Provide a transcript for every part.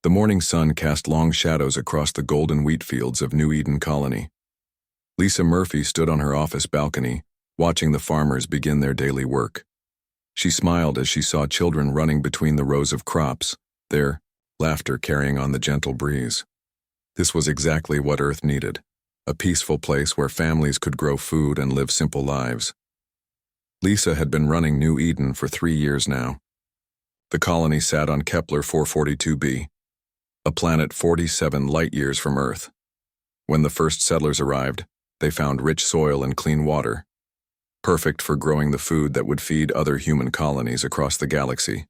The morning sun cast long shadows across the golden wheat fields of New Eden Colony. Lisa Murphy stood on her office balcony, watching the farmers begin their daily work. She smiled as she saw children running between the rows of crops, their laughter carrying on the gentle breeze. This was exactly what Earth needed, a peaceful place where families could grow food and live simple lives. Lisa had been running New Eden for 3 years now. The colony sat on Kepler 442b, a planet 47 light-years from Earth. When the first settlers arrived, they found rich soil and clean water, perfect for growing the food that would feed other human colonies across the galaxy.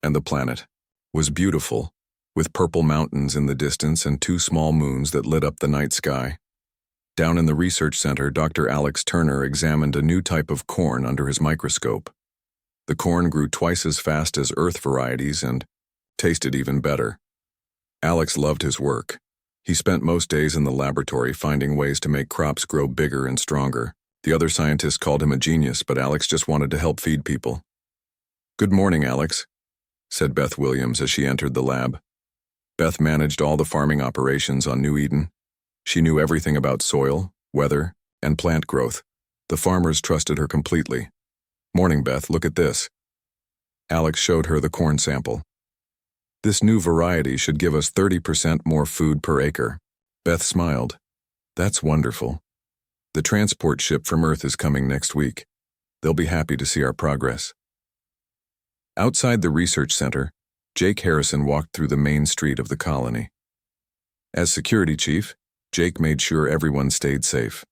And the planet was beautiful, with purple mountains in the distance and 2 small moons that lit up the night sky. Down in the research center, Dr. Alex Turner examined a new type of corn under his microscope. The corn grew twice as fast as Earth varieties and tasted even better. Alex loved his work. He spent most days in the laboratory finding ways to make crops grow bigger and stronger. The other scientists called him a genius, but Alex just wanted to help feed people. "Good morning, Alex," said Beth Williams as she entered the lab. Beth managed all the farming operations on New Eden. She knew everything about soil, weather, and plant growth. The farmers trusted her completely. "Morning, Beth, look at this." Alex showed her the corn sample. "This new variety should give us 30% more food per acre." Beth smiled. "That's wonderful. The transport ship from Earth is coming next week. They'll be happy to see our progress." Outside the research center, Jake Harrison walked through the main street of the colony. As security chief, Jake made sure everyone stayed safe.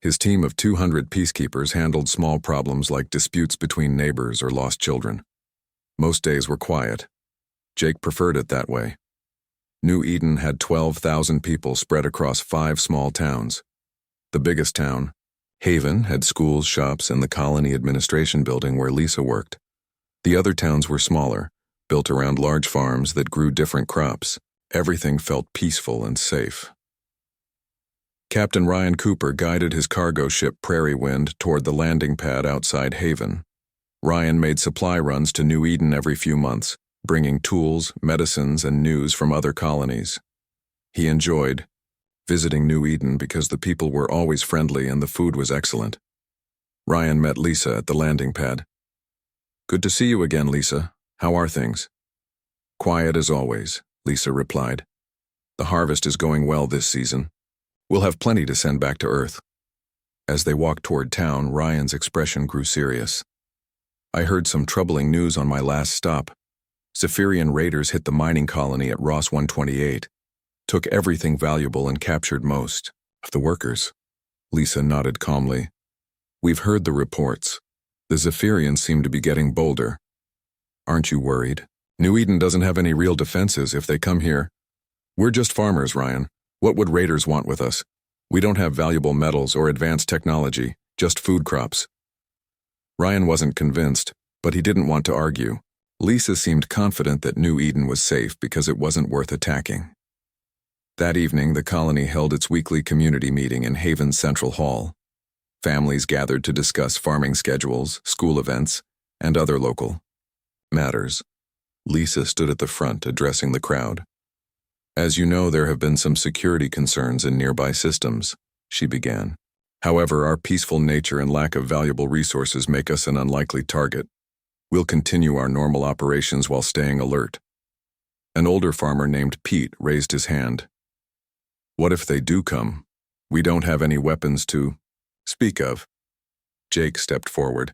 His team of 200 peacekeepers handled small problems like disputes between neighbors or lost children. Most days were quiet. Jake preferred it that way. New Eden had 12,000 people spread across 5 small towns. The biggest town, Haven, had schools, shops, and the colony administration building where Lisa worked. The other towns were smaller, built around large farms that grew different crops. Everything felt peaceful and safe. Captain Ryan Cooper guided his cargo ship Prairie Wind toward the landing pad outside Haven. Ryan made supply runs to New Eden every few months, bringing tools, medicines, and news from other colonies. He enjoyed visiting New Eden because the people were always friendly and the food was excellent. Ryan met Lisa at the landing pad. "Good to see you again, Lisa. How are things?" "Quiet as always," Lisa replied. "The harvest is going well this season. We'll have plenty to send back to Earth." As they walked toward town, Ryan's expression grew serious. "I heard some troubling news on my last stop. Zephyrian raiders hit the mining colony at Ross 128, took everything valuable and captured most of the workers." Lisa nodded calmly. "We've heard the reports. The Zephyrians seem to be getting bolder. Aren't you worried? New Eden doesn't have any real defenses if they come here. We're just farmers, Ryan. What would raiders want with us? We don't have valuable metals or advanced technology, just food crops." Ryan wasn't convinced, but he didn't want to argue. Lisa seemed confident that New Eden was safe because it wasn't worth attacking. That evening, the colony held its weekly community meeting in Haven's Central Hall. Families gathered to discuss farming schedules, school events, and other local matters. Lisa stood at the front addressing the crowd. "As you know, there have been some security concerns in nearby systems," she began. "However, our peaceful nature and lack of valuable resources make us an unlikely target. We'll continue our normal operations while staying alert." An older farmer named Pete raised his hand. "What if they do come? We don't have any weapons to speak of." Jake stepped forward.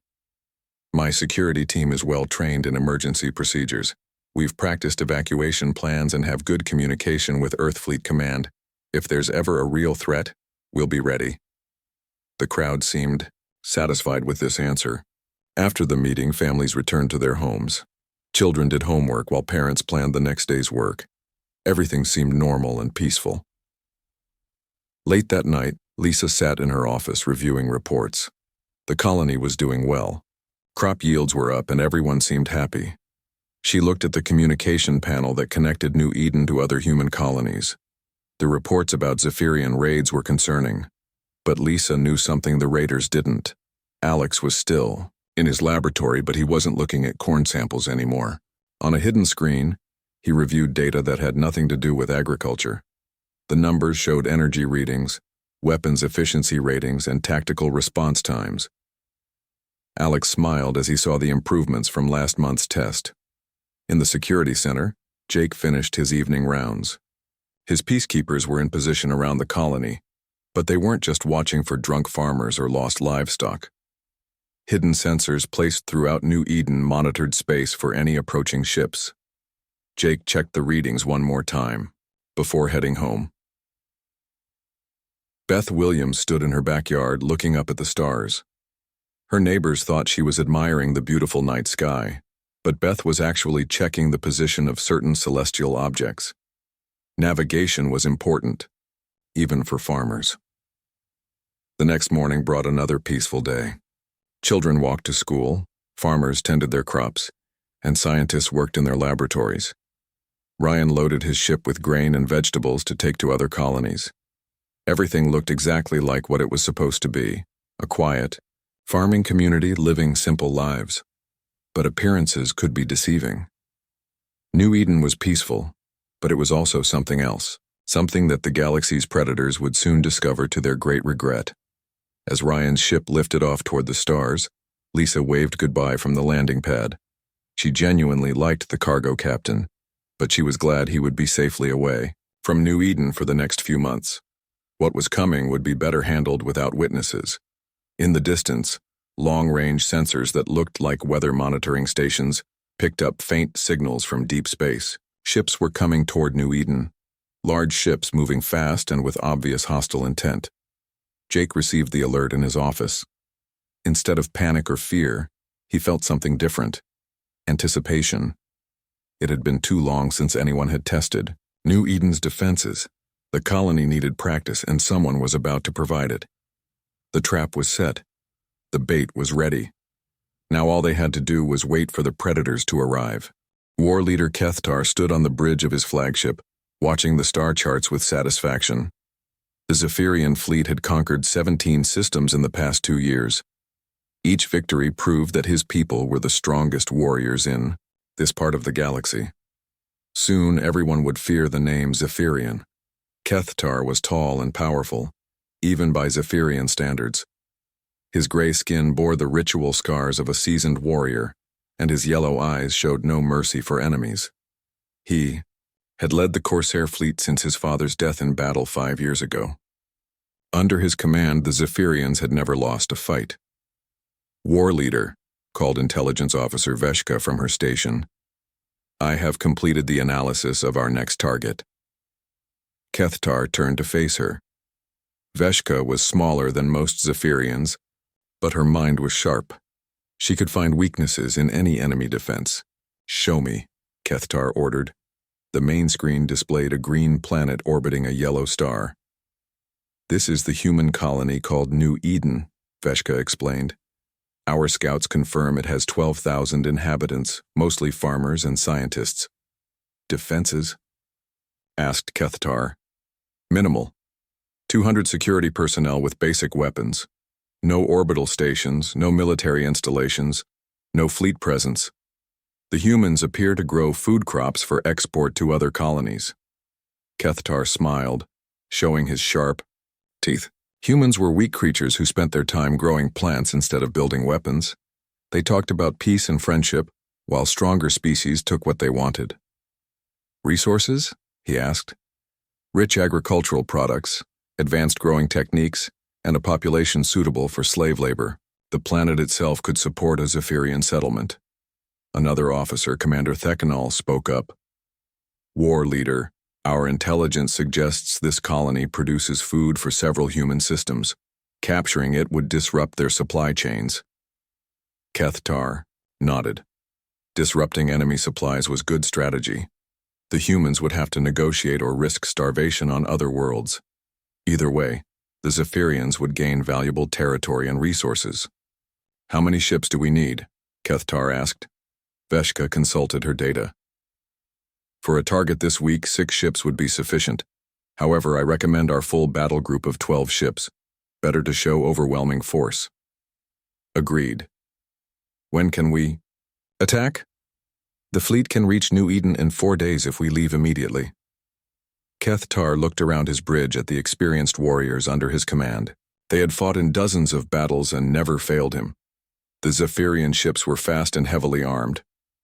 "My security team is well trained in emergency procedures. We've practiced evacuation plans and have good communication with Earth Fleet Command. If there's ever a real threat, we'll be ready." The crowd seemed satisfied with this answer. After the meeting, families returned to their homes. Children did homework while parents planned the next day's work. Everything seemed normal and peaceful. Late that night, Lisa sat in her office reviewing reports. The colony was doing well. Crop yields were up and everyone seemed happy. She looked at the communication panel that connected New Eden to other human colonies. The reports about Zephyrian raids were concerning, but Lisa knew something the raiders didn't. Alex was still in his laboratory, but he wasn't looking at corn samples anymore. On a hidden screen, He reviewed data that had nothing to do with agriculture. The numbers showed energy readings, weapons efficiency ratings, and tactical response times. Alex smiled as he saw the improvements from last month's test. In the security center, Jake finished his evening rounds. His peacekeepers were in position around the colony, but they weren't just watching for drunk farmers or lost livestock. Hidden sensors placed throughout New Eden monitored space for any approaching ships. Jake checked the readings one more time, before heading home. Beth Williams stood in her backyard looking up at the stars. Her neighbors thought she was admiring the beautiful night sky, but Beth was actually checking the position of certain celestial objects. Navigation was important, even for farmers. The next morning brought another peaceful day. Children walked to school, farmers tended their crops, and scientists worked in their laboratories. Ryan loaded his ship with grain and vegetables to take to other colonies. Everything looked exactly like what it was supposed to be, a quiet, farming community living simple lives. But appearances could be deceiving. New Eden was peaceful, but it was also something else, something that the galaxy's predators would soon discover to their great regret. As Ryan's ship lifted off toward the stars, Lisa waved goodbye from the landing pad. She genuinely liked the cargo captain, but she was glad he would be safely away from New Eden for the next few months. What was coming would be better handled without witnesses. In the distance, long-range sensors that looked like weather monitoring stations picked up faint signals from deep space. Ships were coming toward New Eden, large ships moving fast and with obvious hostile intent. Jake received the alert in his office. Instead of panic or fear, he felt something different: anticipation. It had been too long since anyone had tested New Eden's defenses. The colony needed practice, and someone was about to provide it. The trap was set. The bait was ready. Now all they had to do was wait for the predators to arrive. War leader Kethtar stood on the bridge of his flagship, watching the star charts with satisfaction. The Zephyrian fleet had conquered 17 systems in the past 2 years. Each victory proved that his people were the strongest warriors in this part of the galaxy. Soon everyone would fear the name Zephyrian. Kethtar was tall and powerful, even by Zephyrian standards. His gray skin bore the ritual scars of a seasoned warrior, and his yellow eyes showed no mercy for enemies. He had led the Corsair fleet since his father's death in battle 5 years ago. Under his command, the Zephyrians had never lost a fight. War leader, called intelligence officer Veshka from her station. I have completed the analysis of our next target. Kethtar turned to face her. Veshka was smaller than most Zephyrians, but her mind was sharp. She could find weaknesses in any enemy defense. Show me, Kethtar ordered. The main screen displayed a green planet orbiting a yellow star. This is the human colony called New Eden, Veshka explained. Our scouts confirm it has 12,000 inhabitants, mostly farmers and scientists. Defenses? Asked Kethtar. Minimal. 200 security personnel with basic weapons. No orbital stations, no military installations, no fleet presence. The humans appear to grow food crops for export to other colonies. Kethtar smiled, showing his sharp teeth. Humans were weak creatures who spent their time growing plants instead of building weapons. They talked about peace and friendship, while stronger species took what they wanted. Resources? He asked. Rich agricultural products, advanced growing techniques, and a population suitable for slave labor. The planet itself could support a Zephyrian settlement. Another officer, Commander Thekanol, spoke up. War leader, our intelligence suggests this colony produces food for several human systems. Capturing it would disrupt their supply chains. Kethtar nodded. Disrupting enemy supplies was good strategy. The humans would have to negotiate or risk starvation on other worlds. Either way, the Zephyrians would gain valuable territory and resources. How many ships do we need? Kethtar asked. Veshka consulted her data. For a target this week, 6 ships would be sufficient. However, I recommend our full battle group of 12 ships. Better to show overwhelming force. Agreed. When can we attack? The fleet can reach New Eden in 4 days if we leave immediately. Keth-Tar looked around his bridge at the experienced warriors under his command. They had fought in dozens of battles and never failed him. The Zephyrian ships were fast and heavily armed.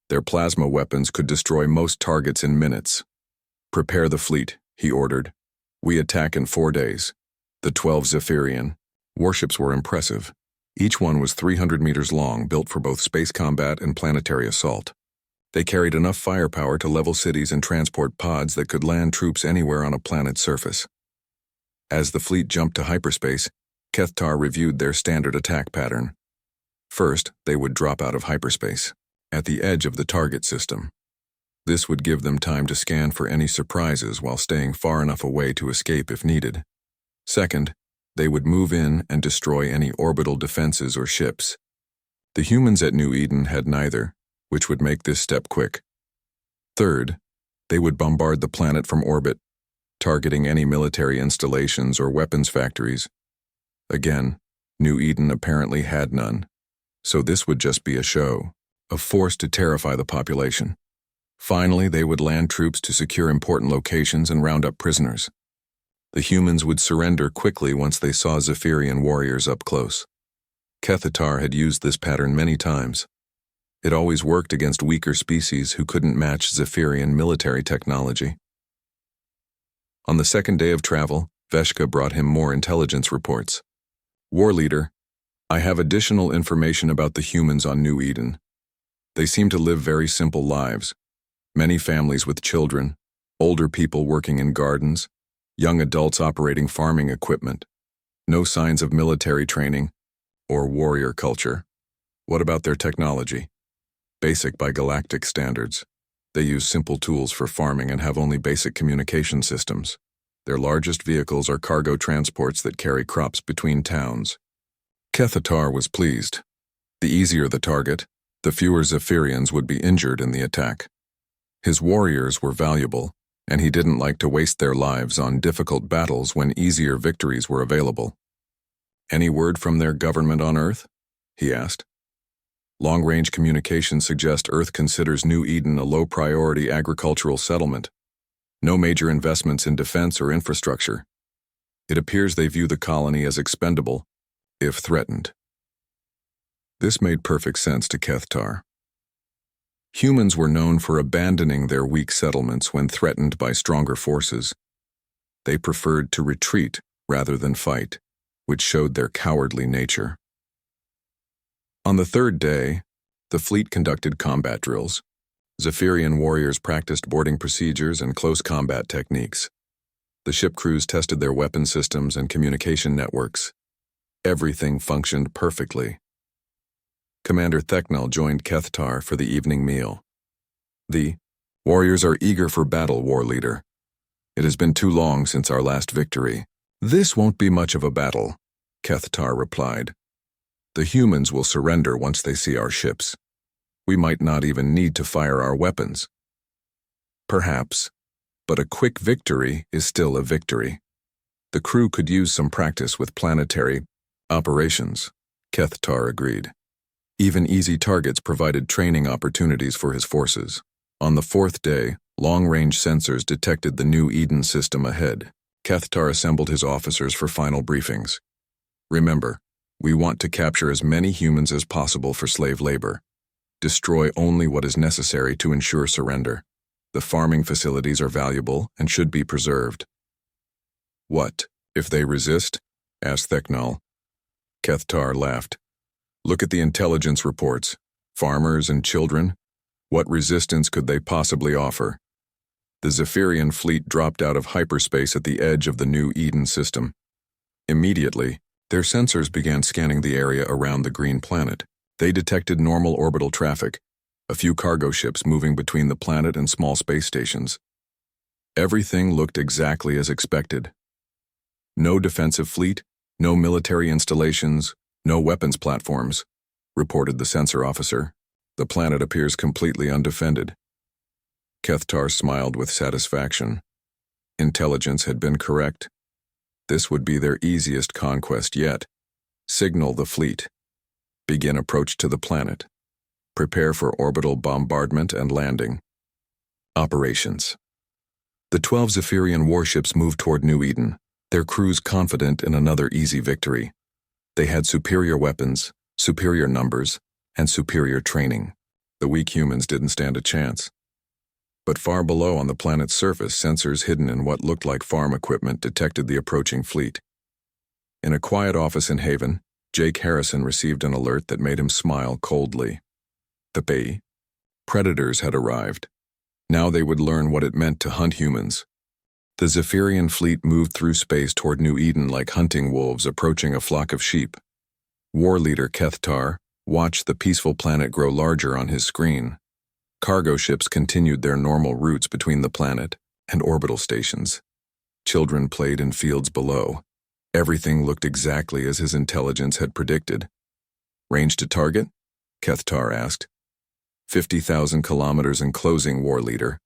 Their plasma weapons could destroy most targets in minutes. "Prepare the fleet," he ordered. "We attack in 4 days." The 12 Zephyrian warships were impressive. Each one was 300 meters long, built for both space combat and planetary assault. They carried enough firepower to level cities and transport pods that could land troops anywhere on a planet's surface. As the fleet jumped to hyperspace, Keth-Tar reviewed their standard attack pattern. First, they would drop out of hyperspace, at the edge of the target system. This would give them time to scan for any surprises while staying far enough away to escape if needed. Second, they would move in and destroy any orbital defenses or ships. The humans at New Eden had neither, which would make this step quick. Third, they would bombard the planet from orbit, targeting any military installations or weapons factories. Again, New Eden apparently had none, so this would just be a show, a force to terrify the population. Finally, they would land troops to secure important locations and round up prisoners. The humans would surrender quickly once they saw Zephyrian warriors up close. Keth-Tar had used this pattern many times. It always worked against weaker species who couldn't match Zephyrian military technology. On the second day of travel, Veshka brought him more intelligence reports. "War leader, I have additional information about the humans on New Eden. They seem to live very simple lives. Many families with children, older people working in gardens, young adults operating farming equipment. No signs of military training or warrior culture. What about their technology? Basic by galactic standards. They use simple tools for farming and have only basic communication systems. Their largest vehicles are cargo transports that carry crops between towns." Keth-Tar was pleased. The easier the target, the fewer Zephyrians would be injured in the attack. His warriors were valuable, and he didn't like to waste their lives on difficult battles when easier victories were available. "Any word from their government on Earth?" he asked. "Long-range communications suggest Earth considers New Eden a low-priority agricultural settlement. No major investments in defense or infrastructure. It appears they view the colony as expendable, if threatened." This made perfect sense to Keth-Tar. Humans were known for abandoning their weak settlements when threatened by stronger forces. They preferred to retreat rather than fight, which showed their cowardly nature. On the third day, the fleet conducted combat drills. Zephyrian warriors practiced boarding procedures and close combat techniques. The ship crews tested their weapon systems and communication networks. Everything functioned perfectly. Commander Theknel joined Keth-Tar for the evening meal. "The warriors are eager for battle, war leader. It has been too long since our last victory." "This won't be much of a battle," Keth-Tar replied. "The humans will surrender once they see our ships. We might not even need to fire our weapons." "Perhaps, but a quick victory is still a victory. The crew could use some practice with planetary operations," Keth-Tar agreed. Even easy targets provided training opportunities for his forces. On the fourth day, long-range sensors detected the New Eden system ahead. Keth-Tar assembled his officers for final briefings. "Remember, we want to capture as many humans as possible for slave labor. Destroy only what is necessary to ensure surrender. The farming facilities are valuable and should be preserved." "What, if they resist?" asked Theknal. Keth-Tar laughed. "Look at the intelligence reports. Farmers and children. What resistance could they possibly offer?" The Zephyrian fleet dropped out of hyperspace at the edge of the New Eden system. Immediately, their sensors began scanning the area around the green planet. They detected normal orbital traffic, a few cargo ships moving between the planet and small space stations. Everything looked exactly as expected. No defensive fleet, no military installations, no weapons platforms, reported the sensor officer. "The planet appears completely undefended." Keth-Tar smiled with satisfaction. Intelligence had been correct. This would be their easiest conquest yet. Signal the fleet. Begin approach to the planet. Prepare for orbital bombardment and landing. Operations. The 12 Zephyrian warships moved toward New Eden, their crews confident in another easy victory. They had superior weapons, superior numbers, and superior training. The weak humans didn't stand a chance. But far below on the planet's surface, sensors hidden in what looked like farm equipment detected the approaching fleet. In a quiet office in Haven, Jake Harrison received an alert that made him smile coldly. The predators had arrived. Now they would learn what it meant to hunt humans. The Zephyrian fleet moved through space toward New Eden like hunting wolves approaching a flock of sheep. War leader Kethtar watched the peaceful planet grow larger on his screen. Cargo ships continued their normal routes between the planet and orbital stations. Children played in fields below. Everything looked exactly as his intelligence had predicted. Range to target? Kethtar asked. 50,000 kilometers and closing, war leader,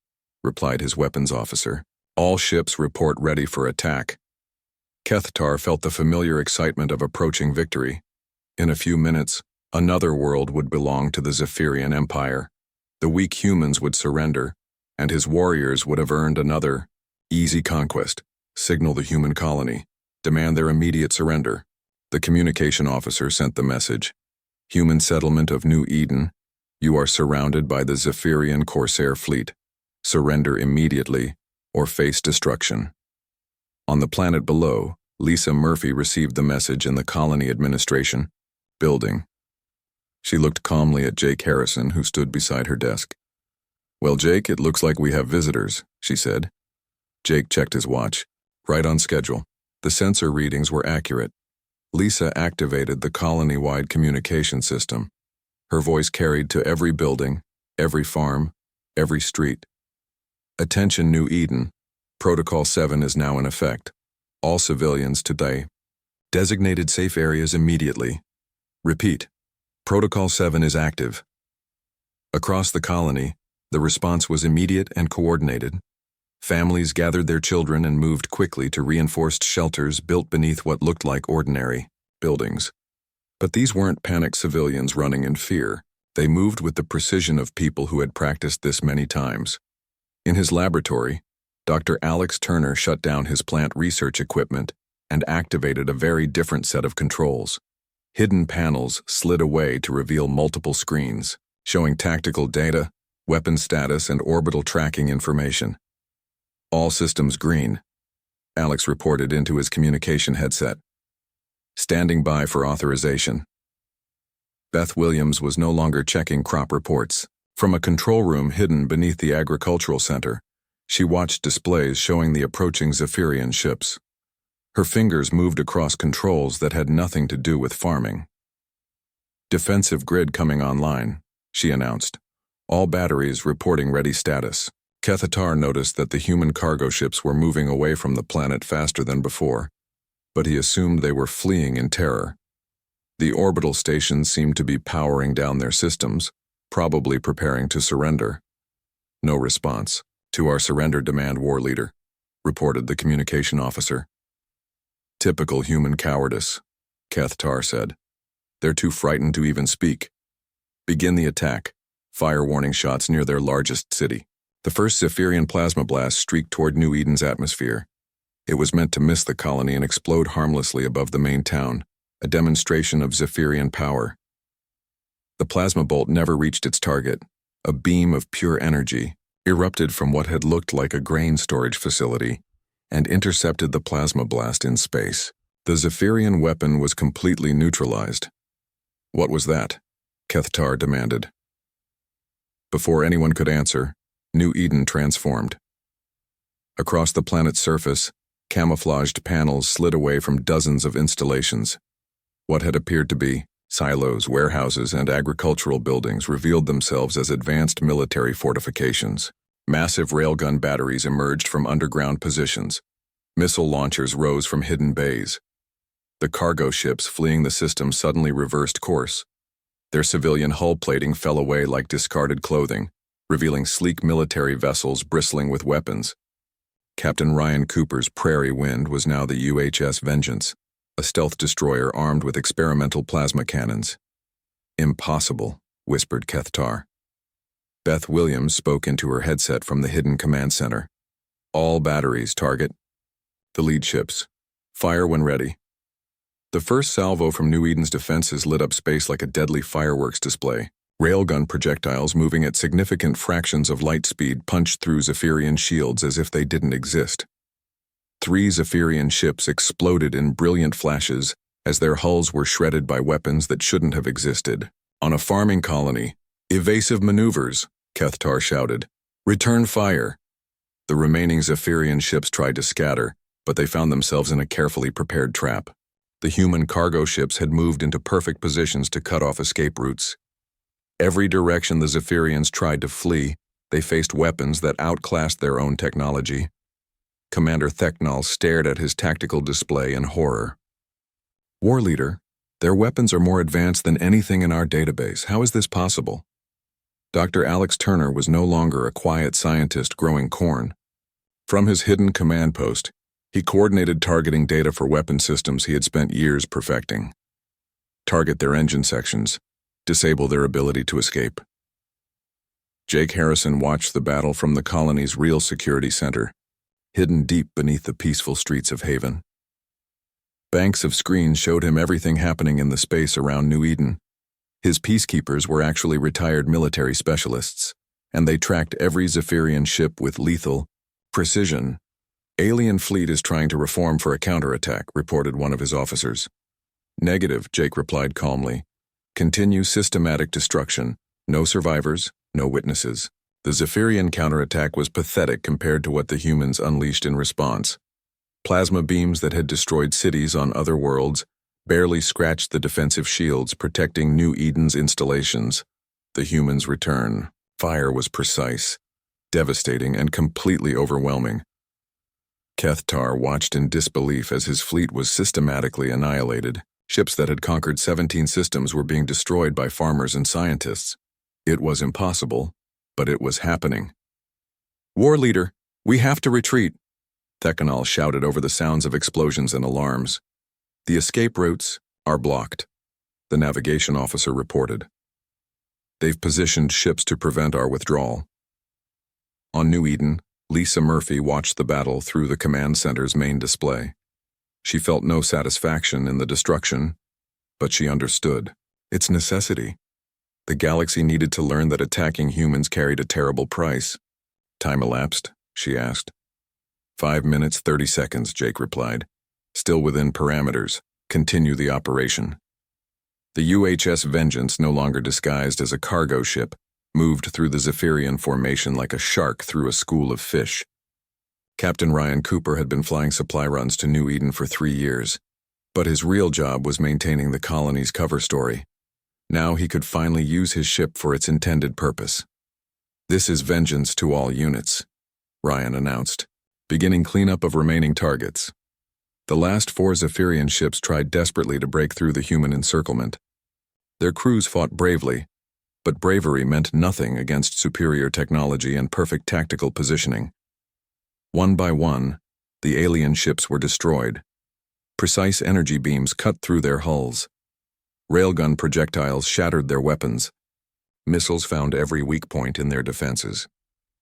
replied his weapons officer. All ships report ready for attack. Kethtar felt the familiar excitement of approaching victory. In a few minutes, another world would belong to the Zephyrian Empire. The weak humans would surrender, and his warriors would have earned another easy conquest. Signal the human colony. Demand their immediate surrender. The communication officer sent the message. Human settlement of New Eden. You are surrounded by the Zephyrian Corsair fleet. Surrender immediately, or face destruction. On the planet below, Lisa Murphy received the message in the colony administration building. She looked calmly at Jake Harrison, who stood beside her desk. Well, Jake, it looks like we have visitors, she said. Jake checked his watch. Right on schedule. The sensor readings were accurate. Lisa activated the colony-wide communication system. Her voice carried to every building, every farm, every street. Attention, New Eden. Protocol 7 is now in effect. All civilians today. Designated safe areas immediately. Repeat. Protocol 7 is active. Across the colony, the response was immediate and coordinated. Families gathered their children and moved quickly to reinforced shelters built beneath what looked like ordinary buildings. But these weren't panicked civilians running in fear. They moved with the precision of people who had practiced this many times. In his laboratory, Dr. Alex Turner shut down his plant research equipment and activated a very different set of controls. Hidden panels slid away to reveal multiple screens, showing tactical data, weapon status, and orbital tracking information. All systems green, Alex reported into his communication headset. Standing by for authorization. Beth Williams was no longer checking crop reports. From a control room hidden beneath the agricultural center, she watched displays showing the approaching Zephyrian ships. Her fingers moved across controls that had nothing to do with farming. Defensive grid coming online, she announced. All batteries reporting ready status. Kethtar noticed that the human cargo ships were moving away from the planet faster than before, but he assumed they were fleeing in terror. The orbital stations seemed to be powering down their systems, probably preparing to surrender. No response. To our surrender demand, war leader, reported the communication officer. Typical human cowardice, Kethtar said. They're too frightened to even speak. Begin the attack. Fire warning shots near their largest city. The first Zephyrian plasma blast streaked toward New Eden's atmosphere. It was meant to miss the colony and explode harmlessly above the main town, a demonstration of Zephyrian power. The plasma bolt never reached its target. A beam of pure energy erupted from what had looked like a grain storage facility and intercepted the plasma blast in space. The Zephyrian weapon was completely neutralized. What was that? Kethtar demanded. Before anyone could answer, New Eden transformed. Across the planet's surface, camouflaged panels slid away from dozens of installations. What had appeared to be silos, warehouses, and agricultural buildings revealed themselves as advanced military fortifications. Massive railgun batteries emerged from underground positions. Missile launchers rose from hidden bays. The cargo ships fleeing the system suddenly reversed course. Their civilian hull plating fell away like discarded clothing, revealing sleek military vessels bristling with weapons. Captain Ryan Cooper's Prairie Wind was now the UHS Vengeance, a stealth destroyer armed with experimental plasma cannons. Impossible, whispered Kethtar. Beth Williams spoke into her headset from the hidden command center. All batteries target. The lead ships. Fire when ready. The first salvo from New Eden's defenses lit up space like a deadly fireworks display. Railgun projectiles moving at significant fractions of light speed punched through Zephyrian shields as if they didn't exist. 3 Zephyrian ships exploded in brilliant flashes as their hulls were shredded by weapons that shouldn't have existed. On a farming colony, evasive maneuvers, Kethtar shouted. Return fire. The remaining Zephyrian ships tried to scatter, but they found themselves in a carefully prepared trap. The human cargo ships had moved into perfect positions to cut off escape routes. Every direction the Zephyrians tried to flee, they faced weapons that outclassed their own technology. Commander Theknal stared at his tactical display in horror. War leader, their weapons are more advanced than anything in our database. How is this possible? Dr. Alex Turner was no longer a quiet scientist growing corn. From his hidden command post, he coordinated targeting data for weapon systems he had spent years perfecting. Target their engine sections. Disable their ability to escape. Jake Harrison watched the battle from the colony's real security center, hidden deep beneath the peaceful streets of Haven. Banks of screens showed him everything happening in the space around New Eden. His peacekeepers were actually retired military specialists, and they tracked every Zephyrian ship with lethal precision. Alien fleet is trying to reform for a counterattack, reported one of his officers. Negative, Jake replied calmly. Continue systematic destruction. No survivors, no witnesses. The Zephyrian counterattack was pathetic compared to what the humans unleashed in response. Plasma beams that had destroyed cities on other worlds barely scratched the defensive shields protecting New Eden's installations. The humans' return. Fire was precise, devastating, and completely overwhelming. Kethtar watched in disbelief as his fleet was systematically annihilated. Ships that had conquered 17 systems were being destroyed by farmers and scientists. It was impossible, but it was happening. War leader, we have to retreat, Theknal shouted over the sounds of explosions and alarms. The escape routes are blocked, the navigation officer reported. They've positioned ships to prevent our withdrawal. On New Eden, Lisa Murphy watched the battle through the command center's main display. She felt no satisfaction in the destruction, but she understood its necessity. The galaxy needed to learn that attacking humans carried a terrible price. Time elapsed, she asked. 5 minutes, 30 seconds, Jake replied. Still within parameters. Continue the operation. The UHS Vengeance, no longer disguised as a cargo ship, moved through the Zephyrian formation like a shark through a school of fish. Captain Ryan Cooper had been flying supply runs to New Eden for 3 years, but his real job was maintaining the colony's cover story. Now he could finally use his ship for its intended purpose. This is vengeance to all units, Ryan announced, beginning cleanup of remaining targets. The last 4 Zephyrian ships tried desperately to break through the human encirclement. Their crews fought bravely, but bravery meant nothing against superior technology and perfect tactical positioning. One by one, the alien ships were destroyed. Precise energy beams cut through their hulls. Railgun projectiles shattered their weapons. Missiles found every weak point in their defenses.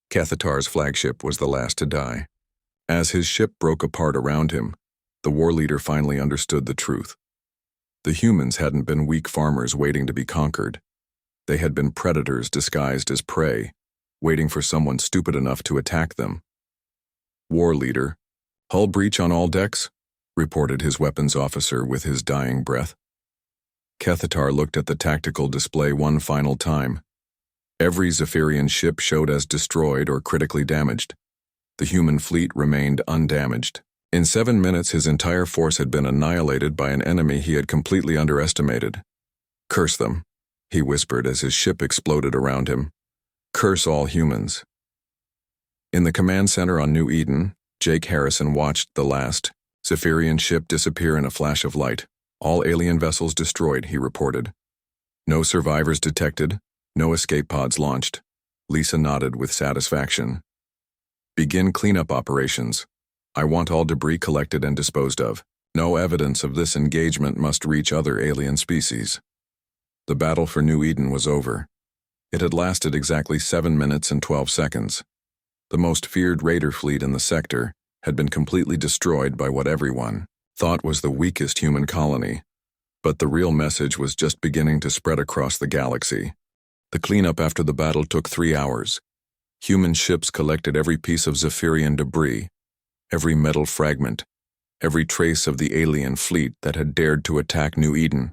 Kethtar's flagship was the last to die. As his ship broke apart around him, the war leader finally understood the truth. The humans hadn't been weak farmers waiting to be conquered. They had been predators disguised as prey, waiting for someone stupid enough to attack them. War leader, hull breach on all decks, reported his weapons officer with his dying breath. Kethtar looked at the tactical display one final time. Every Zephyrian ship showed as destroyed or critically damaged. The human fleet remained undamaged. In 7 minutes, his entire force had been annihilated by an enemy he had completely underestimated. Curse them, he whispered as his ship exploded around him. Curse all humans. In the command center on New Eden, Jake Harrison watched the last Zephyrian ship disappear in a flash of light. All alien vessels destroyed, he reported. No survivors detected, no escape pods launched. Lisa nodded with satisfaction. Begin cleanup operations. I want all debris collected and disposed of. No evidence of this engagement must reach other alien species. The battle for New Eden was over. It had lasted exactly 7 minutes and 12 seconds. The most feared raider fleet in the sector had been completely destroyed by what everyone thought was the weakest human colony. But the real message was just beginning to spread across the galaxy. The cleanup after the battle took 3 hours. Human ships collected every piece of Zephyrian debris, every metal fragment, every trace of the alien fleet that had dared to attack New Eden.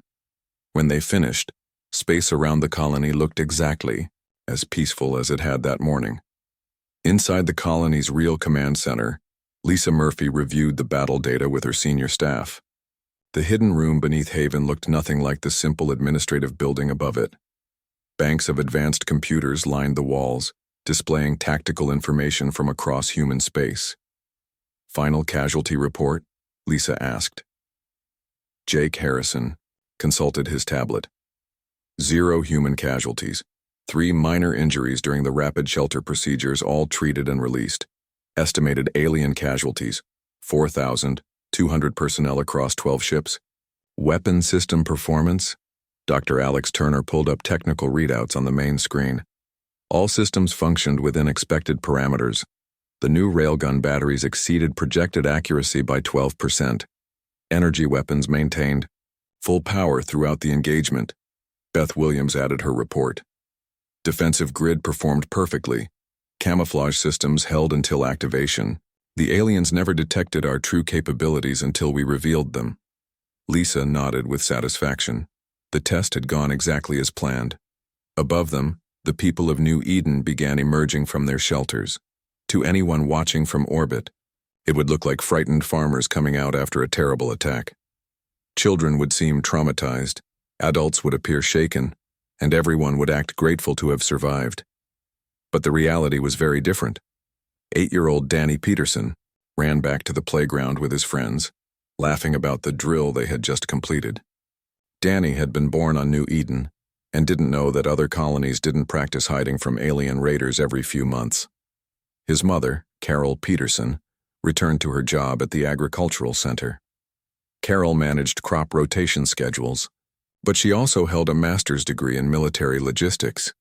When they finished, space around the colony looked exactly as peaceful as it had that morning. Inside the colony's real command center, Lisa Murphy reviewed the battle data with her senior staff. The hidden room beneath Haven looked nothing like the simple administrative building above it. Banks of advanced computers lined the walls, displaying tactical information from across human space. "Final casualty report?" Lisa asked. Jake Harrison consulted his tablet. 0 human casualties. 3 minor injuries during the rapid shelter procedures, all treated and released. Estimated alien casualties, 4,200 personnel across 12 ships. Weapon system performance? Dr. Alex Turner pulled up technical readouts on the main screen. All systems functioned within expected parameters. The new railgun batteries exceeded projected accuracy by 12%. Energy weapons maintained full power throughout the engagement. Beth Williams added her report. Defensive grid performed perfectly. Camouflage systems held until activation. The aliens never detected our true capabilities until we revealed them. Lisa nodded with satisfaction. The test had gone exactly as planned. Above them, the people of New Eden began emerging from their shelters. To anyone watching from orbit, it would look like frightened farmers coming out after a terrible attack. Children would seem traumatized, adults would appear shaken, and everyone would act grateful to have survived. But the reality was very different. 8-year-old Danny Peterson ran back to the playground with his friends, laughing about the drill they had just completed. Danny had been born on New Eden and didn't know that other colonies didn't practice hiding from alien raiders every few months. His mother, Carol Peterson, returned to her job at the agricultural center. Carol managed crop rotation schedules, but she also held a master's degree in military logistics.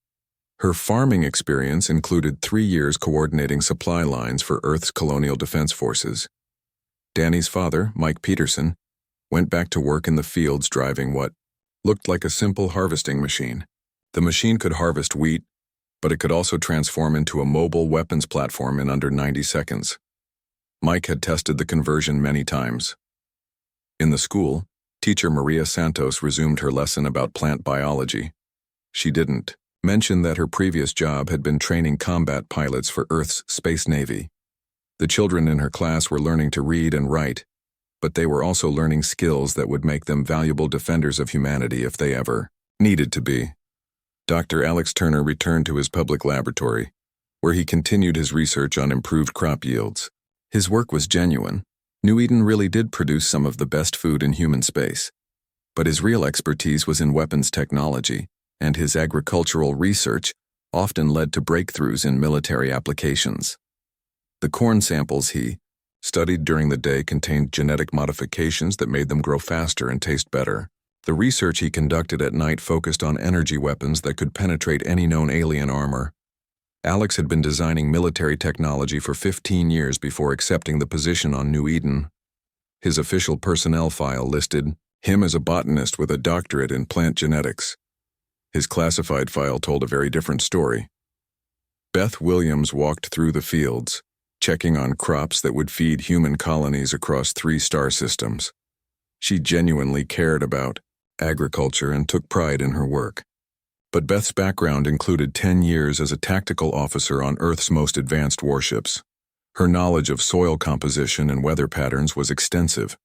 Her farming experience included 3 years coordinating supply lines for Earth's colonial defense forces. Danny's father, Mike Peterson, went back to work in the fields driving what looked like a simple harvesting machine. The machine could harvest wheat, but it could also transform into a mobile weapons platform in under 90 seconds. Mike had tested the conversion many times. In the school, teacher Maria Santos resumed her lesson about plant biology. She didn't mention that her previous job had been training combat pilots for Earth's Space Navy. The children in her class were learning to read and write, but they were also learning skills that would make them valuable defenders of humanity if they ever needed to be. Dr. Alex Turner returned to his public laboratory, where he continued his research on improved crop yields. His work was genuine. New Eden really did produce some of the best food in human space. But his real expertise was in weapons technology, and his agricultural research often led to breakthroughs in military applications. The corn samples he studied during the day contained genetic modifications that made them grow faster and taste better. The research he conducted at night focused on energy weapons that could penetrate any known alien armor. Alex had been designing military technology for 15 years before accepting the position on New Eden. His official personnel file listed him as a botanist with a doctorate in plant genetics. His classified file told a very different story. Beth Williams walked through the fields, checking on crops that would feed human colonies across 3 star systems. She genuinely cared about agriculture and took pride in her work. But Beth's background included 10 years as a tactical officer on Earth's most advanced warships. Her knowledge of soil composition and weather patterns was extensive.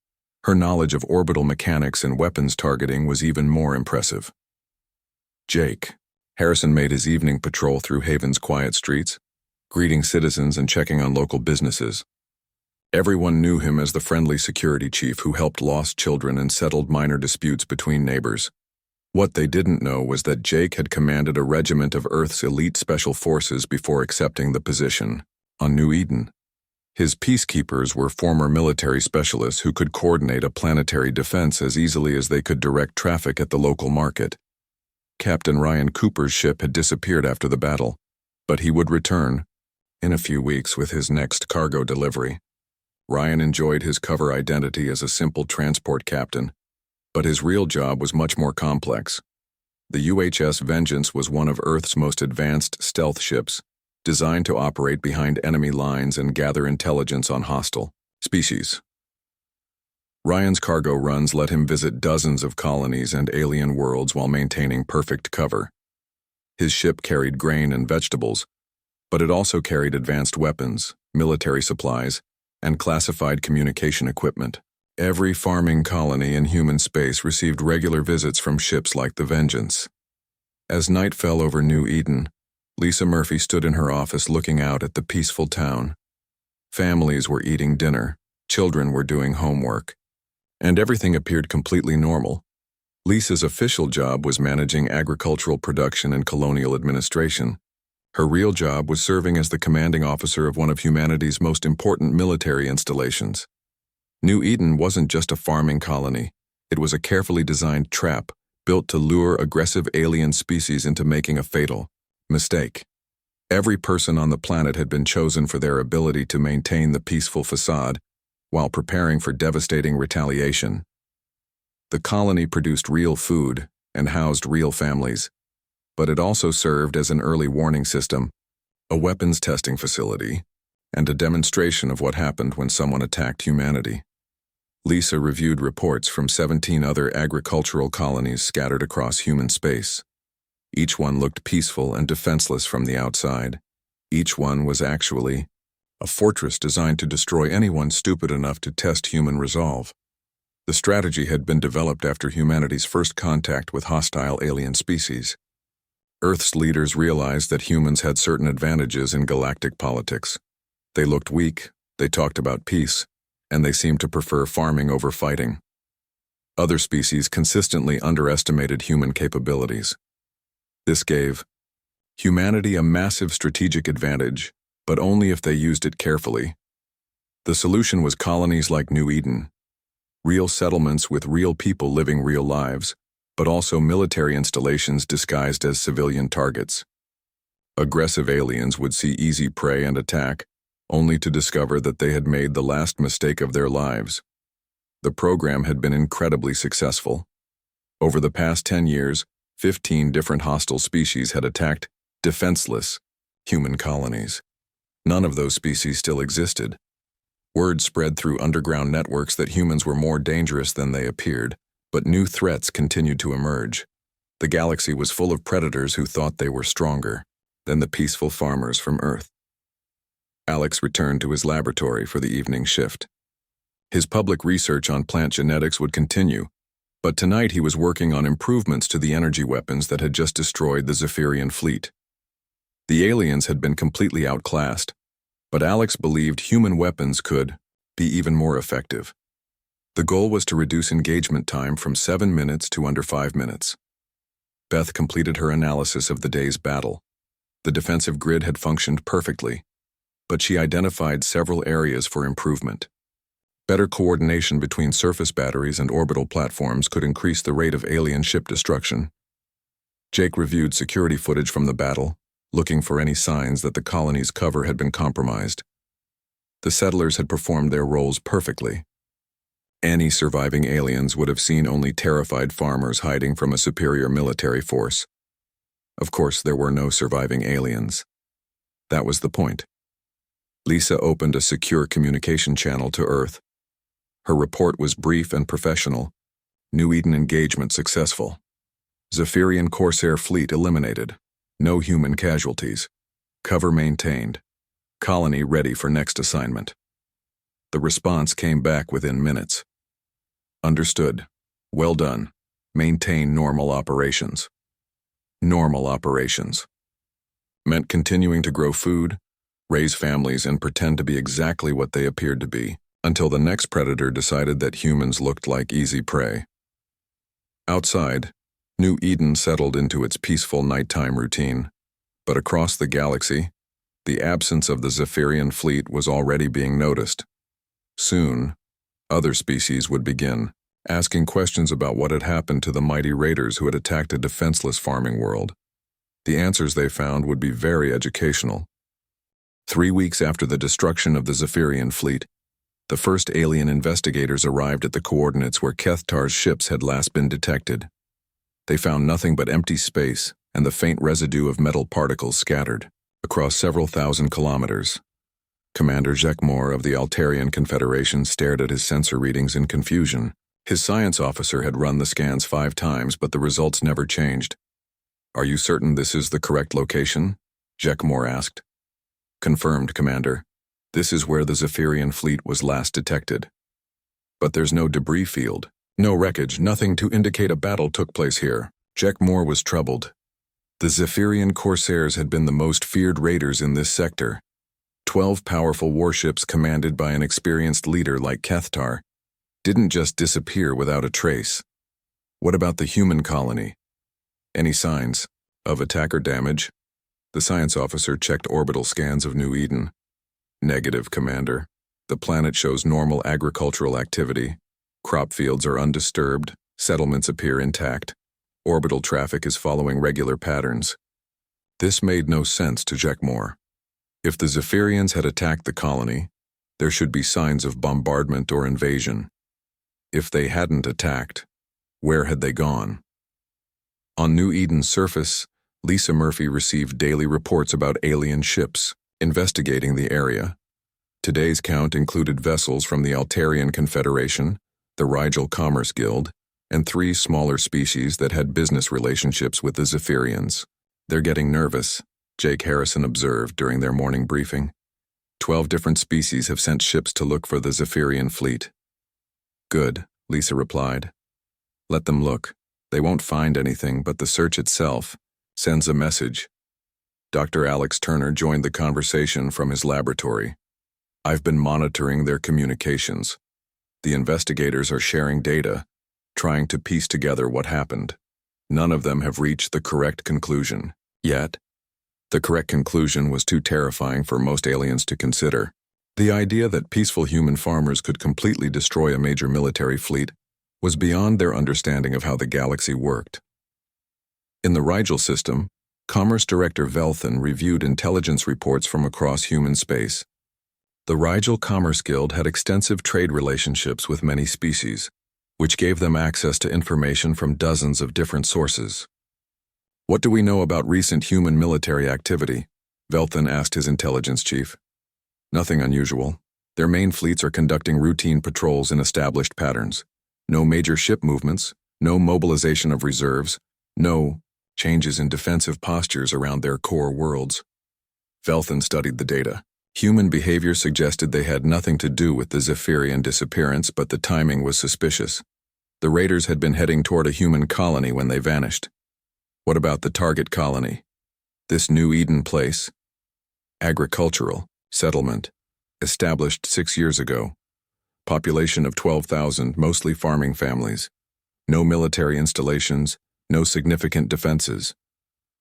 Her knowledge of orbital mechanics and weapons targeting was even more impressive. Jake Harrison made his evening patrol through Haven's quiet streets, greeting citizens and checking on local businesses. Everyone knew him as the friendly security chief who helped lost children and settled minor disputes between neighbors. What they didn't know was that Jake had commanded a regiment of Earth's elite special forces before accepting the position on New Eden. His peacekeepers were former military specialists who could coordinate a planetary defense as easily as they could direct traffic at the local market. Captain Ryan Cooper's ship had disappeared after the battle, but he would return in a few weeks with his next cargo delivery. Ryan enjoyed his cover identity as a simple transport captain, but his real job was much more complex. The UHS Vengeance was one of Earth's most advanced stealth ships, designed to operate behind enemy lines and gather intelligence on hostile species. Ryan's cargo runs let him visit dozens of colonies and alien worlds while maintaining perfect cover. His ship carried grain and vegetables, but it also carried advanced weapons, military supplies, and classified communication equipment. Every farming colony in human space received regular visits from ships like the Vengeance. As night fell over New Eden, Lisa Murphy stood in her office looking out at the peaceful town. Families were eating dinner, children were doing homework, and everything appeared completely normal. Lisa's official job was managing agricultural production and colonial administration. Her real job was serving as the commanding officer of one of humanity's most important military installations. New Eden wasn't just a farming colony. It was a carefully designed trap built to lure aggressive alien species into making a fatal mistake. Every person on the planet had been chosen for their ability to maintain the peaceful facade while preparing for devastating retaliation. The colony produced real food and housed real families, but it also served as an early warning system, a weapons testing facility, and a demonstration of what happened when someone attacked humanity. Lisa reviewed reports from 17 other agricultural colonies scattered across human space. Each one looked peaceful and defenseless from the outside. Each one was actually a fortress designed to destroy anyone stupid enough to test human resolve. The strategy had been developed after humanity's first contact with hostile alien species. Earth's leaders realized that humans had certain advantages in galactic politics. They looked weak, they talked about peace, and they seemed to prefer farming over fighting. Other species consistently underestimated human capabilities. This gave humanity a massive strategic advantage, but only if they used it carefully. The solution was colonies like New Eden, real settlements with real people living real lives, but also military installations disguised as civilian targets. Aggressive aliens would see easy prey and attack, only to discover that they had made the last mistake of their lives. The program had been incredibly successful. Over the past 10 years, 15 different hostile species had attacked defenseless human colonies. None of those species still existed. Word spread through underground networks that humans were more dangerous than they appeared, but new threats continued to emerge. The galaxy was full of predators who thought they were stronger than the peaceful farmers from Earth. Alex returned to his laboratory for the evening shift. His public research on plant genetics would continue, but tonight he was working on improvements to the energy weapons that had just destroyed the Zephyrian fleet. The aliens had been completely outclassed, but Alex believed human weapons could be even more effective. The goal was to reduce engagement time from 7 minutes to under 5 minutes. Beth completed her analysis of the day's battle. The defensive grid had functioned perfectly, but she identified several areas for improvement. Better coordination between surface batteries and orbital platforms could increase the rate of alien ship destruction. Jake reviewed security footage from the battle, looking for any signs that the colony's cover had been compromised. The settlers had performed their roles perfectly. Any surviving aliens would have seen only terrified farmers hiding from a superior military force. Of course, there were no surviving aliens. That was the point. Lisa opened a secure communication channel to Earth. Her report was brief and professional. New Eden engagement successful. Zephyrian Corsair fleet eliminated. No human casualties. Cover maintained. Colony ready for next assignment. The response came back within minutes. Understood. Well done. Maintain normal operations. Normal operations meant continuing to grow food, raise families, and pretend to be exactly what they appeared to be, until the next predator decided that humans looked like easy prey. Outside, New Eden settled into its peaceful nighttime routine, but across the galaxy, the absence of the Zephyrian fleet was already being noticed. Soon, other species would begin asking questions about what had happened to the mighty raiders who had attacked a defenseless farming world. The answers they found would be very educational. 3 weeks after the destruction of the Zephyrian fleet, the first alien investigators arrived at the coordinates where Kethtar's ships had last been detected. They found nothing but empty space and the faint residue of metal particles scattered across several thousand kilometers. Commander Jekmor of the Altarian Confederation stared at his sensor readings in confusion. His science officer had run the scans 5 times, but the results never changed. "Are you certain this is the correct location?" Jekmor asked. "Confirmed, Commander. This is where the Zephyrian fleet was last detected. But there's no debris field, no wreckage, nothing to indicate a battle took place here." Jekmor was troubled. The Zephyrian Corsairs had been the most feared raiders in this sector. 12 powerful warships commanded by an experienced leader like Kethtar didn't just disappear without a trace. What about the human colony? Any signs of attack or damage? The science officer checked orbital scans of New Eden. "Negative, Commander. The planet shows normal agricultural activity. Crop fields are undisturbed, settlements appear intact. Orbital traffic is following regular patterns." This made no sense to Jekmor. If the Zephyrians had attacked the colony, there should be signs of bombardment or invasion. If they hadn't attacked, where had they gone? On New Eden's surface, Lisa Murphy received daily reports about alien ships investigating the area. Today's count included vessels from the Altarian Confederation, the Rigel Commerce Guild, and 3 smaller species that had business relationships with the Zephyrians. "They're getting nervous," Jake Harrison observed during their morning briefing. 12 different species have sent ships to look for the Zephyrian fleet. "Good," Lisa replied. "Let them look. They won't find anything, but the search itself sends a message." Dr. Alex Turner joined the conversation from his laboratory. "I've been monitoring their communications. The investigators are sharing data, trying to piece together what happened. None of them have reached the correct conclusion yet." The correct conclusion was too terrifying for most aliens to consider. The idea that peaceful human farmers could completely destroy a major military fleet was beyond their understanding of how the galaxy worked. In the Rigel system, Commerce Director Velthan reviewed intelligence reports from across human space. The Rigel Commerce Guild had extensive trade relationships with many species, which gave them access to information from dozens of different sources. "What do we know about recent human military activity?" Velthan asked his intelligence chief. "Nothing unusual. Their main fleets are conducting routine patrols in established patterns. No major ship movements, no mobilization of reserves, no changes in defensive postures around their core worlds." Velthan studied the data. Human behavior suggested they had nothing to do with the Zephyrian disappearance, but the timing was suspicious. The raiders had been heading toward a human colony when they vanished. What about the target colony? This New Eden place? Agricultural settlement, established 6 years ago. Population of 12,000, mostly farming families. No military installations, no significant defenses.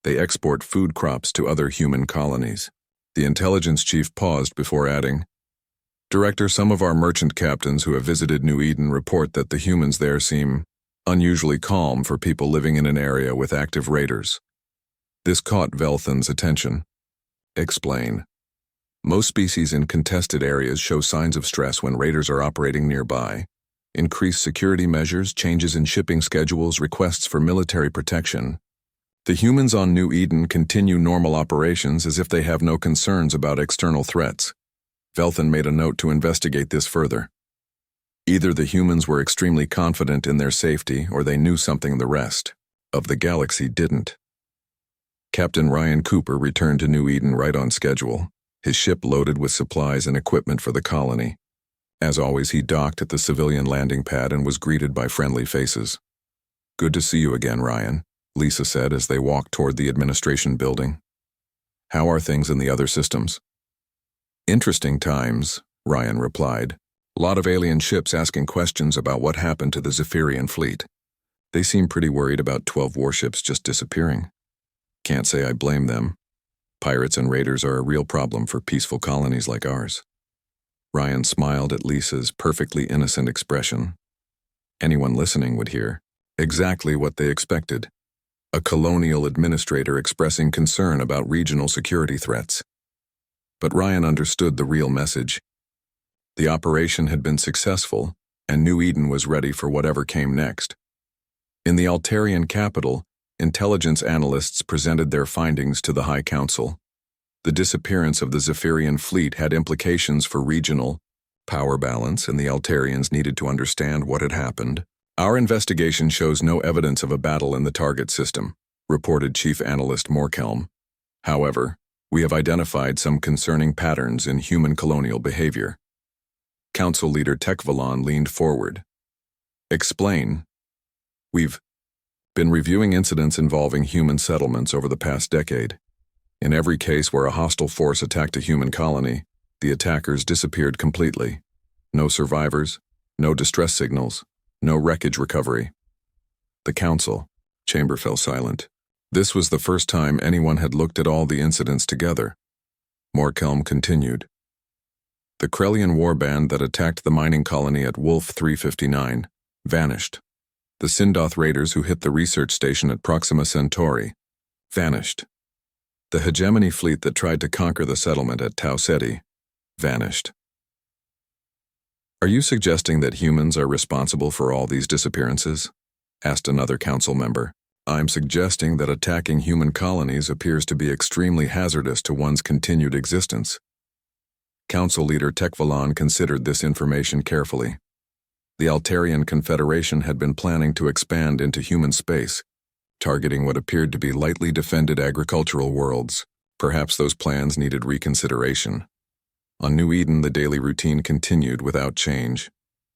They export food crops to other human colonies. The intelligence chief paused before adding, "Director, some of our merchant captains who have visited New Eden report that the humans there seem unusually calm for people living in an area with active raiders." This caught Velthan's attention. "Explain." "Most species in contested areas show signs of stress when raiders are operating nearby. Increased security measures, changes in shipping schedules, requests for military protection. The humans on New Eden continue normal operations as if they have no concerns about external threats." Velthan made a note to investigate this further. Either the humans were extremely confident in their safety, or they knew something the rest of the galaxy didn't. Captain Ryan Cooper returned to New Eden right on schedule, his ship loaded with supplies and equipment for the colony. As always, he docked at the civilian landing pad and was greeted by friendly faces. "Good to see you again, Ryan," Lisa said as they walked toward the administration building. "How are things in the other systems?" "Interesting times," Ryan replied. "A lot of alien ships asking questions about what happened to the Zephyrian fleet. They seem pretty worried about 12 warships just disappearing. Can't say I blame them. Pirates and raiders are a real problem for peaceful colonies like ours." Ryan smiled at Lisa's perfectly innocent expression. anyone listening would hear exactly what they expected: a colonial administrator expressing concern about regional security threats. But Ryan understood the real message. The operation had been successful, and New Eden was ready for whatever came next. In the Altarian capital, intelligence analysts presented their findings to the High Council. The disappearance of the Zephyrian fleet had implications for regional power balance, and the Altarians needed to understand what had happened. "Our investigation shows no evidence of a battle in the target system," reported Chief Analyst Morkelm. "However, we have identified some concerning patterns in human colonial behavior." Council Leader Tekvalon leaned forward. "Explain." "We've been reviewing incidents involving human settlements over the past decade. In every case where a hostile force attacked a human colony, the attackers disappeared completely. No survivors, no distress signals, no wreckage recovery." The council chamber fell silent. This was the first time anyone had looked at all the incidents together. Morkelm continued. "The Krellian warband that attacked the mining colony at Wolf 359 vanished. The Sindoth raiders who hit the research station at Proxima Centauri vanished. The hegemony fleet that tried to conquer the settlement at Tau Ceti vanished." "Are you suggesting that humans are responsible for all these disappearances?" asked another council member. "I'm suggesting that attacking human colonies appears to be extremely hazardous to one's continued existence." Council Leader Tekvalon considered this information carefully. The Altarian Confederation had been planning to expand into human space, targeting what appeared to be lightly defended agricultural worlds. Perhaps those plans needed reconsideration. On New Eden, the daily routine continued without change.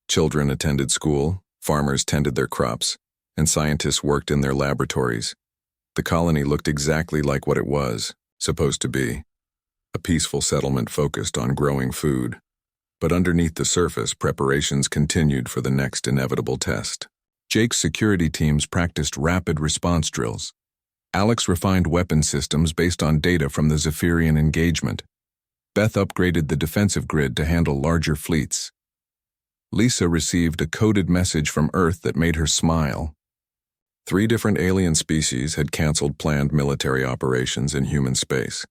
Children attended school, farmers tended their crops, and scientists worked in their laboratories. The colony looked exactly like what it was supposed to be: a peaceful settlement focused on growing food. But underneath the surface, preparations continued for the next inevitable test. Jake's security teams practiced rapid response drills. Alex refined weapon systems based on data from the Zephyrian engagement. Beth upgraded the defensive grid to handle larger fleets. Lisa received a coded message from Earth that made her smile. 3 different alien species had canceled planned military operations in human space.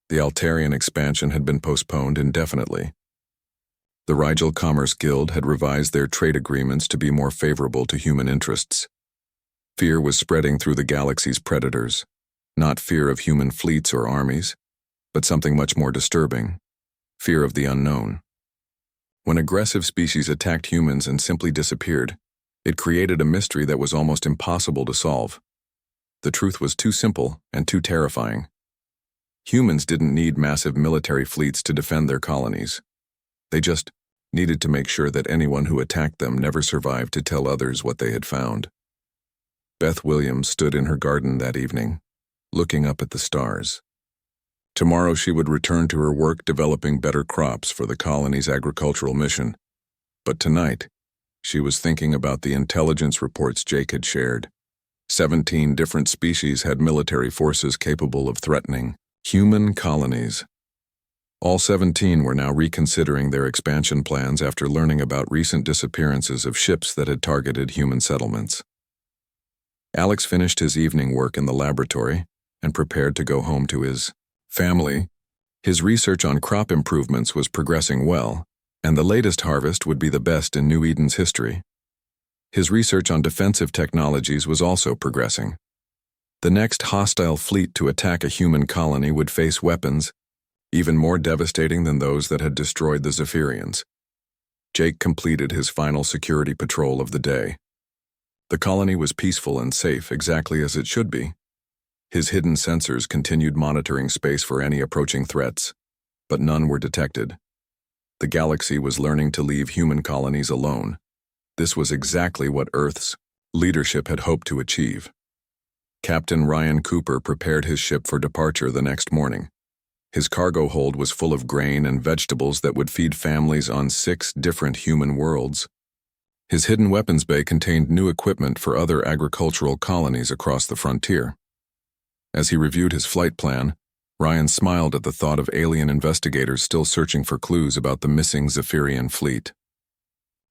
The Altarian expansion had been postponed indefinitely. The Rigel Commerce Guild had revised their trade agreements to be more favorable to human interests. Fear was spreading through the galaxy's predators, not fear of human fleets or armies, but something much more disturbing: fear of the unknown. When aggressive species attacked humans and simply disappeared, it created a mystery that was almost impossible to solve. The truth was too simple and too terrifying. Humans didn't need massive military fleets to defend their colonies. They just needed to make sure that anyone who attacked them never survived to tell others what they had found. Beth Williams stood in her garden that evening, looking up at the stars. Tomorrow she would return to her work developing better crops for the colony's agricultural mission. But tonight, she was thinking about the intelligence reports Jake had shared. 17 different species had military forces capable of threatening human colonies. All 17 were now reconsidering their expansion plans after learning about recent disappearances of ships that had targeted human settlements. Alex finished his evening work in the laboratory and prepared to go home to his family. His research on crop improvements was progressing well, and the latest harvest would be the best in New Eden's history. His research on defensive technologies was also progressing. The next hostile fleet to attack a human colony would face weapons even more devastating than those that had destroyed the Zephyrians. Jake completed his final security patrol of the day. The colony was peaceful and safe, exactly as it should be. His hidden sensors continued monitoring space for any approaching threats, but none were detected. The galaxy was learning to leave human colonies alone. This was exactly what Earth's leadership had hoped to achieve. Captain Ryan Cooper prepared his ship for departure the next morning. His cargo hold was full of grain and vegetables that would feed families on 6 different human worlds. His hidden weapons bay contained new equipment for other agricultural colonies across the frontier. As he reviewed his flight plan, Ryan smiled at the thought of alien investigators still searching for clues about the missing Zephyrian fleet.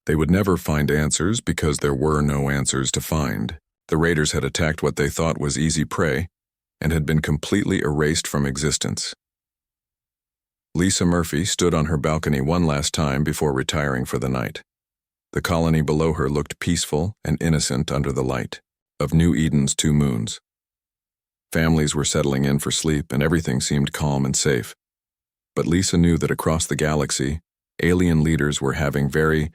They would never find answers because there were no answers to find. The raiders had attacked what they thought was easy prey and had been completely erased from existence. Lisa Murphy stood on her balcony one last time before retiring for the night. The colony below her looked peaceful and innocent under the light of New Eden's 2 moons. Families were settling in for sleep and everything seemed calm and safe. But Lisa knew that across the galaxy, alien leaders were having very